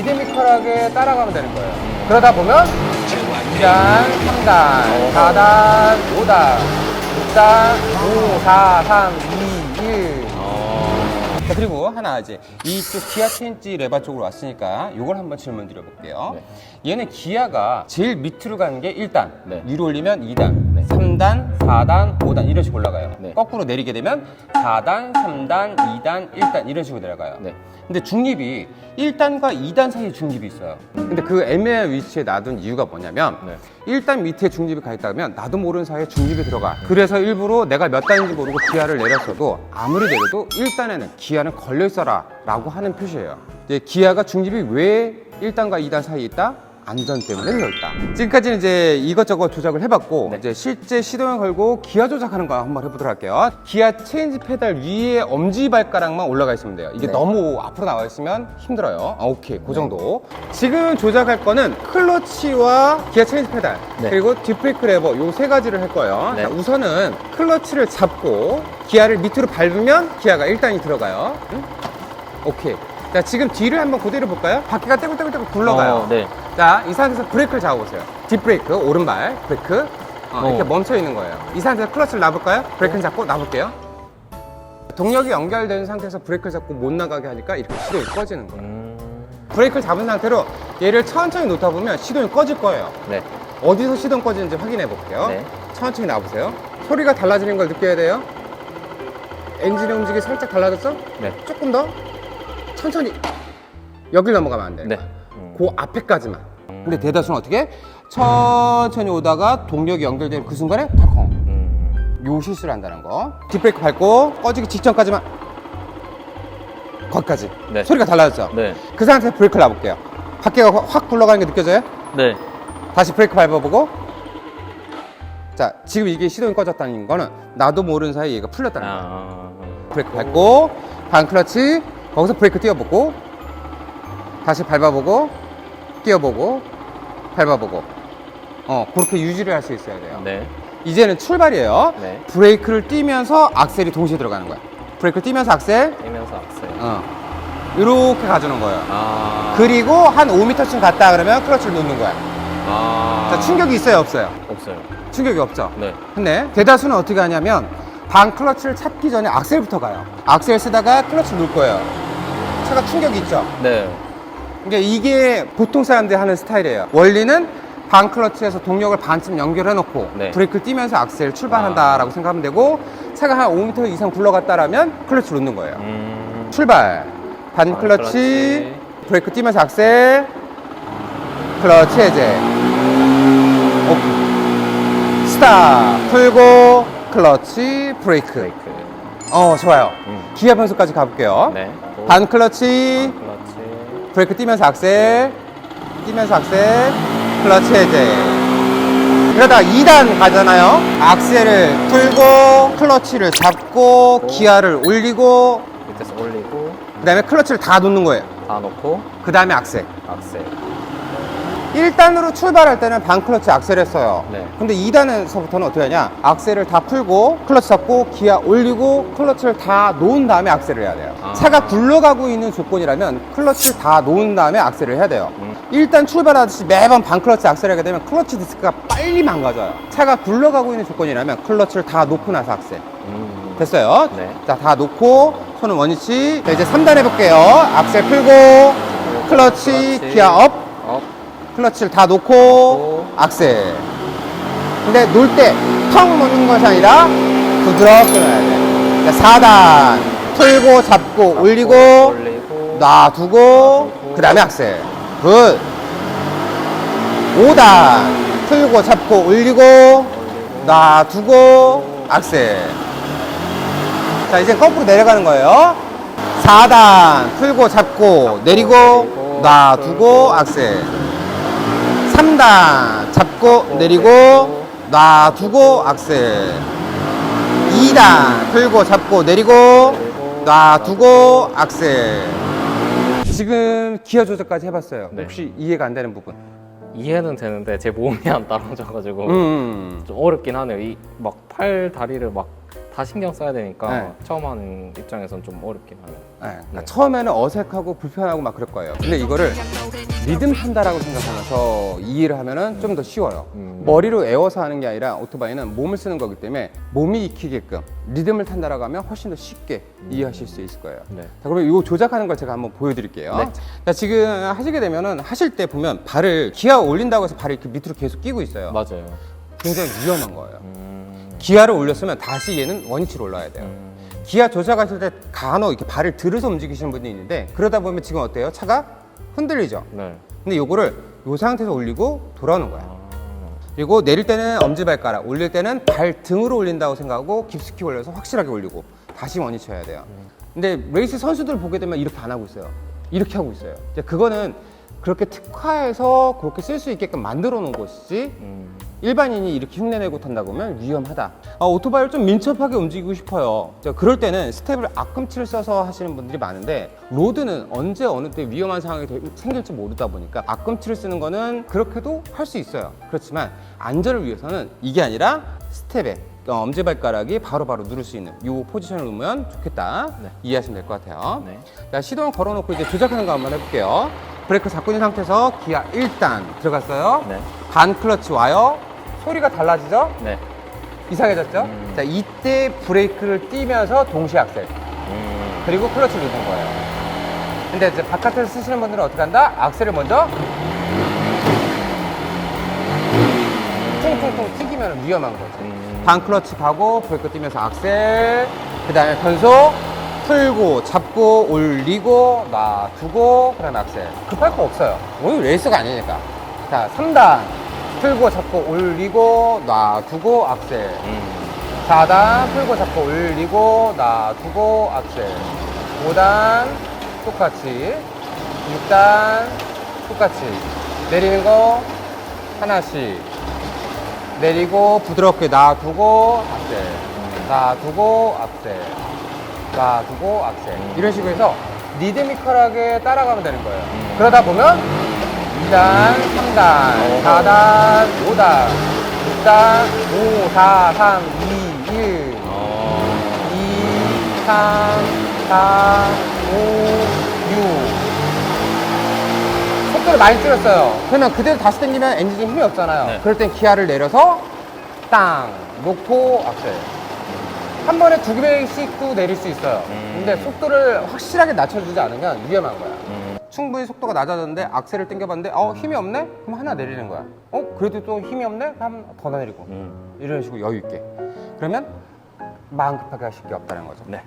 리드미컬하게 따라가면 되는 거예요. 그러다 보면 2단, 3단, 4단, 5단, 6단, 5, 4, 3, 2, 1. 자, 그리고 하나 이제 이쪽 기아 체인지 레바 쪽으로 왔으니까 이걸 한번 질문 드려볼게요. 네. 얘는 기아가 제일 밑으로 가는 게 1단, 네. 위로 올리면 2단, 네. 3단, 4단, 5단 이런 식으로 올라가요. 네. 거꾸로 내리게 되면 4단, 3단, 2단, 1단 이런 식으로 내려가요. 네. 근데 중립이 1단과 2단 사이에 중립이 있어요. 근데 그 애매한 위치에 놔둔 이유가 뭐냐면 네. 1단 밑에 중립이 가 있다면 나도 모르는 사이에 중립이 들어가. 그래서 일부러 내가 몇 단인지 모르고 기아를 내렸어도 아무리 내려도 1단에는 기아는 걸려 있어라 라고 하는 표시예요. 이제 기아가 중립이 왜 1단과 2단 사이에 있다? 안전 때문에 들어있다. 지금까지는 이제 이것저것 조작을 해봤고 네. 이제 실제 시동을 걸고 기아 조작하는 거 한번 해보도록 할게요. 기아 체인지 페달 위에 엄지발가락만 올라가 있으면 돼요. 이게 네. 너무 앞으로 나와 있으면 힘들어요. 오케이, 그 정도. 지금 조작할 거는 클러치와 기아 체인지 페달 네. 그리고 뒷브레이크 레버 요 세 가지를 할 거예요. 네. 자, 우선은 클러치를 잡고 기아를 밑으로 밟으면 기아가 1단이 들어가요. 응? 오케이. 자, 지금 뒤를 한번 그대로 볼까요? 바퀴가 떼굴떼굴떼굴 굴러가요. 네. 자, 이 상태에서 브레이크를 잡아보세요. 뒷브레이크, 오른발 브레이크. 이렇게 어. 멈춰 있는 거예요. 이 상태에서 클러치를 놔볼까요? 브레이크를 잡고 놔볼게요. 동력이 연결된 상태에서 브레이크를 잡고 못 나가게 하니까 이렇게 시동이 꺼지는 거예요. 브레이크를 잡은 상태로 얘를 천천히 놓다 보면 시동이 꺼질 거예요. 네. 어디서 시동 꺼지는지 확인해 볼게요. 네. 천천히 놔보세요. 소리가 달라지는 걸 느껴야 돼요. 엔진의 움직임이 살짝 달라졌어? 네. 조금 더 천천히 여길 넘어가면 안 돼요. 네. 그 앞에까지만. 근데 대다수는 어떻게? 천천히 오다가 동력이 연결되는 그 순간에 덜컹. 요 실수를 한다는 거. 뒷브레이크 밟고 꺼지기 직전까지만. 거기까지. 네. 소리가 달라졌죠? 네. 그 상태에서 브레이크를 놔볼게요. 바퀴가 확 굴러가는 게 느껴져요? 네. 다시 브레이크 밟아보고. 자, 지금 이게 시동이 꺼졌다는 거는 나도 모르는 사이에 얘가 풀렸다는 거예요. 브레이크 밟고, 반클러치, 거기서 브레이크 띄워보고, 다시 밟아보고, 띄워보고, 밟아보고. 그렇게 유지를 할 수 있어야 돼요. 네. 이제는 출발이에요. 네. 브레이크를 띄면서 악셀이 동시에 들어가는 거야. 브레이크를 띄면서 악셀, 뛰면서 악셀. 이렇게 가주는 거예요. 아. 그리고 한 5m쯤 갔다 그러면 클러치를 놓는 거야. 아. 자, 충격이 있어요, 없어요? 없어요. 충격이 없죠? 네. 근데 대다수는 어떻게 하냐면 반 클러치를 찾기 전에 악셀부터 가요. 악셀 쓰다가 클러치를 놓을 거예요. 차가 충격이 있죠? 네. 그러니까 이게 보통 사람들이 하는 스타일이에요. 원리는 반 클러치에서 동력을 반쯤 연결해 놓고 네. 브레이크를 띄면서 악셀 출발한다라고 생각하면 되고 차가 한 5m 이상 굴러갔다라면 클러치를 놓는 거예요. 출발. 반 반 클러치, 클러치. 브레이크 띄면서 악셀, 클러치 해제. 오케이. 스탑. 풀고, 클러치, 브레이크. 브레이크. 좋아요. 기아 변속까지 가볼게요. 네. 반 클러치, 클러치. 브레이크 띄면서 악셀, 클러치 해제. 그러다가 2단 가잖아요. 악셀을 풀고, 클러치를 잡고, 기아를 올리고, 밑에서 올리고 그 다음에 클러치를 다 놓는 거예요. 다 놓고 그 다음에 악셀. 악셀. 1단으로 출발할 때는 반 클러치 악셀 했어요. 네. 근데 2단에서부터는 어떻게 하냐? 악셀을 다 풀고, 클러치 잡고, 기아 올리고, 클러치를 다 놓은 다음에 악셀을 해야 돼요. 아. 차가 굴러가고 있는 조건이라면 클러치를 다 놓은 다음에 악셀을 해야 돼요. 1단 출발하듯이 매번 반 클러치 악셀을 하게 되면 클러치 디스크가 빨리 망가져요. 차가 굴러가고 있는 조건이라면 클러치를 다 놓고 나서 악셀. 됐어요? 네. 자, 다 놓고, 손은 원위치. 자, 이제 3단 해볼게요. 악셀 풀고, 클러치, 기아 업. 업. 클러치를 다 놓고, 악셀. 근데 놓을 때 턱 놓는 것이 아니라 부드럽게 넣어야 돼. 자, 4단. 풀고, 잡고, 올리고, 올리고 놔두고, 그 다음에 악셀. 굿. 5단. 풀고, 잡고, 올리고, 놔두고, 악셀. 자, 이제 거꾸로 내려가는 거예요. 4단 풀고 잡고 내리고 놔두고 악셀. 3단 잡고 내리고 놔두고 악셀. 2단 풀고 잡고 내리고 놔두고 악셀. 지금 기어 조절까지 해봤어요. 네. 혹시 이해가 안 되는 부분? 이해는 되는데 제 몸이 안 따라줘가지고 좀 어렵긴 하네요. 이 막 팔 다리를 막 다 신경 써야 되니까 네. 처음 하는 입장에선 좀 어렵긴 하네요. 네, 그러니까 처음에는 어색하고 불편하고 막 그럴 거예요. 근데 이거를 리듬 탄다라고 생각하면서 이해를 하면은 좀 더 쉬워요. 머리로 애워서 하는 게 아니라 오토바이는 몸을 쓰는 거기 때문에 몸이 익히게끔 리듬을 탄다라고 하면 훨씬 더 쉽게 이해하실 수 있을 거예요. 네. 자, 그러면 이거 조작하는 걸 제가 한번 보여드릴게요. 네. 자, 지금 하시게 되면은 하실 때 보면 발을 기아 올린다고 해서 발을 이렇게 밑으로 계속 끼고 있어요. 맞아요. 굉장히 위험한 거예요. 기아를 올렸으면 다시 얘는 원위치로 올라야 돼요. 기아 조작하실 때 간혹 이렇게 발을 들어서 움직이시는 분이 있는데 그러다 보면 지금 어때요? 차가 흔들리죠? 네. 근데 요거를 요 상태에서 올리고 돌아오는 거야. 그리고 내릴 때는 엄지발가락, 올릴 때는 발 등으로 올린다고 생각하고 깊숙이 올려서 확실하게 올리고 다시 원위치 해야 돼요. 근데 레이스 선수들 보게 되면 이렇게 안 하고 있어요. 이렇게 하고 있어요. 이제 그거는 그렇게 특화해서 그렇게 쓸 수 있게끔 만들어 놓은 것이지 일반인이 이렇게 흉내내고 탄다 보면 위험하다. 오토바이를 좀 민첩하게 움직이고 싶어요. 그럴 때는 스텝을 앞꿈치를 써서 하시는 분들이 많은데 로드는 언제 어느 때 위험한 상황이 생길지 모르다 보니까 앞꿈치를 쓰는 거는 그렇게도 할 수 있어요. 그렇지만 안전을 위해서는 이게 아니라 스텝에 엄지발가락이 바로바로 누를 수 있는 이 포지션을 놓으면 좋겠다. 네. 이해하시면 될 것 같아요. 네. 자, 시동 걸어놓고 이제 조작하는 거 한번 해볼게요. 브레이크 잡고 있는 상태에서 기아 1단 들어갔어요. 네. 반 클러치 와요. 소리가 달라지죠? 네. 이상해졌죠? 자, 이때 브레이크를 띄면서 동시에 악셀. 그리고 클러치를 누는 거예요. 근데 이제 바깥에서 쓰시는 분들은 어떻게 한다? 악셀을 먼저 퉁퉁퉁 튀기면 위험한 거죠. 반 클러치 가고 브레이크 띄면서 악셀, 그 다음에 변속 풀고 잡고 올리고 놔두고 그다음에 악셀. 급할 거 없어요. 오늘 레이스가 아니니까. 자, 3단 풀고 잡고 올리고 놔두고 악셀. 4단 풀고 잡고 올리고 놔두고 악셀. 5단 똑같이. 6단 똑같이. 내리는 거 하나씩. 내리고 부드럽게 놔두고 악셀. 놔두고 악셀. 놔두고 악셀. 이런 식으로 해서 리드미컬하게 따라가면 되는 거예요. 그러다 보면 2단, 3단, 4단, 5단, 6단, 5, 4, 3, 2, 1, 2, 3, 4, 5, 6. 속도를 많이 줄였어요. 그러면 그대로 다시 당기면 엔진에 힘이 없잖아요. 네. 그럴 땐 기아를 내려서 땅 놓고 악셀. 한 번에 2개씩도 내릴 수 있어요. 근데 속도를 확실하게 낮춰주지 않으면 위험한 거야. 충분히 속도가 낮아졌는데 악셀을 당겨봤는데 힘이 없네? 그럼 하나 내리는 거야. 그래도 또 힘이 없네? 그럼 더 내리고. 이런 식으로 여유 있게. 그러면 마음 급하게 하실 게 없다는 거죠. 네.